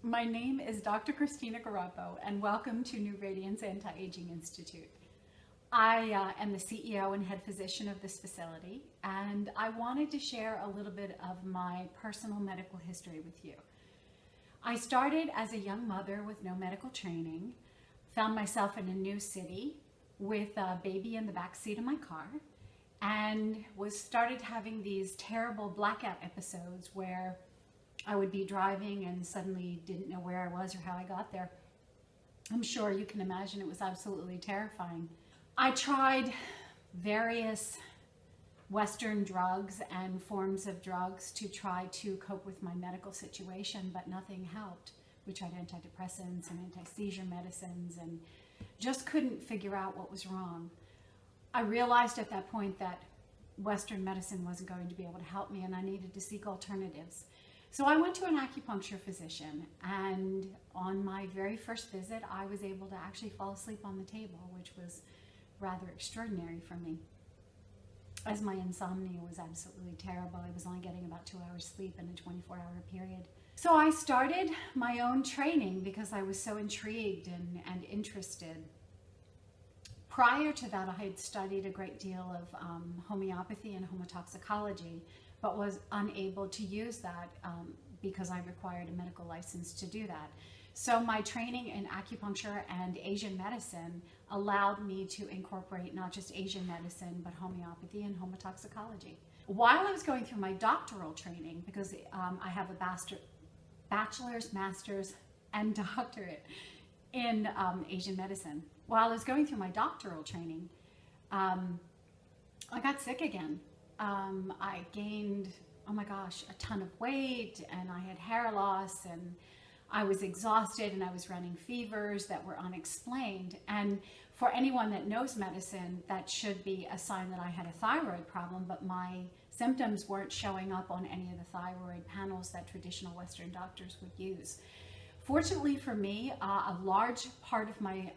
My name is Dr. Christina Garappo, and welcome to New Radiance Anti-Aging Institute. I am the CEO and head physician of this facility, and I wanted to share a little bit of my personal medical history with you. I started as a young mother with no medical training, found myself in a new city with a baby in the back seat of my car, and started having these terrible blackout episodes where I would be driving and suddenly didn't know where I was or how I got there. I'm sure you can imagine it was absolutely terrifying. I tried various Western drugs and forms of drugs to try to cope with my medical situation, but nothing helped. We tried antidepressants and anti-seizure medicines and just couldn't figure out what was wrong. I realized at that point that Western medicine wasn't going to be able to help me and I needed to seek alternatives. So I went to an acupuncture physician, and on my very first visit, I was able to actually fall asleep on the table, which was rather extraordinary for me, as my insomnia was absolutely terrible. I was only getting about 2 hours sleep in a 24-hour period. So I started my own training because I was so intrigued and interested. Prior to that, I had studied a great deal of homeopathy and homotoxicology, but was unable to use that because I required a medical license to do that. So my training in acupuncture and Asian medicine allowed me to incorporate not just Asian medicine, but homeopathy and homotoxicology. While I was going through my doctoral training, because I have a bachelor's, master's, and doctorate in Asian medicine, while I was going through my doctoral training, I got sick again. I gained, oh my gosh, a ton of weight, and I had hair loss, and I was exhausted, and I was running fevers that were unexplained. And for anyone that knows medicine, that should be a sign that I had a thyroid problem, but my symptoms weren't showing up on any of the thyroid panels that traditional Western doctors would use. Fortunately for me, a large part of my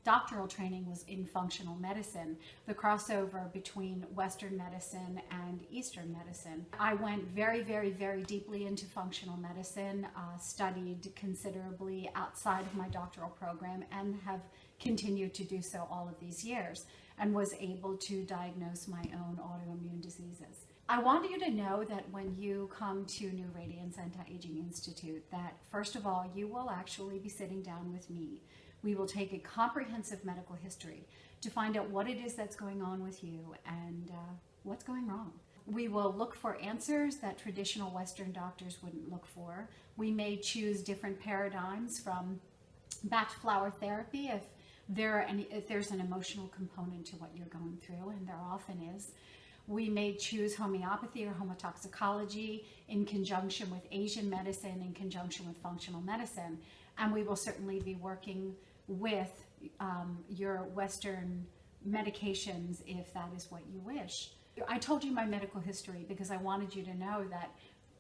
doctoral training was in functional medicine, the crossover between Western medicine and Eastern medicine. I went very, very, very deeply into functional medicine, studied considerably outside of my doctoral program, and have continued to do so all of these years, and was able to diagnose my own autoimmune diseases. I want you to know that when you come to New Radiance Anti-Aging Institute, that first of all, you will actually be sitting down with me. We will take a comprehensive medical history to find out what it is that's going on with you and what's going wrong. We will look for answers that traditional Western doctors wouldn't look for. We may choose different paradigms from Bach flower therapy if there's an emotional component to what you're going through, and there often is. We may choose homeopathy or homotoxicology in conjunction with Asian medicine, in conjunction with functional medicine, and we will certainly be working with your Western medications if that is what you wish. I told you my medical history because I wanted you to know that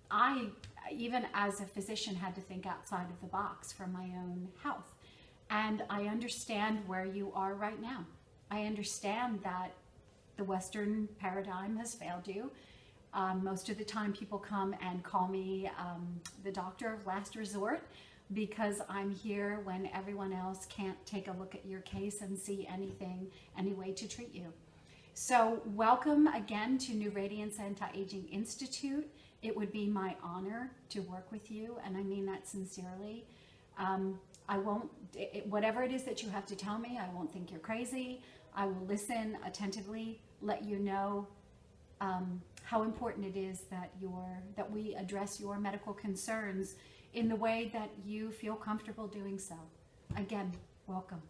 I, even as a physician, had to think outside of the box for my own health. And I understand where you are right now. I understand that the Western paradigm has failed you. Most of the time people come and call me the doctor of last resort because I'm here when everyone else can't take a look at your case and see any way to treat you. So welcome again to New Radiance Anti-Aging Institute. It would be my honor to work with you, and I mean that sincerely. Whatever it is that you have to tell me, I won't think you're crazy. I will listen attentively, let you know how important it is that we address your medical concerns in the way that you feel comfortable doing so. Again, welcome.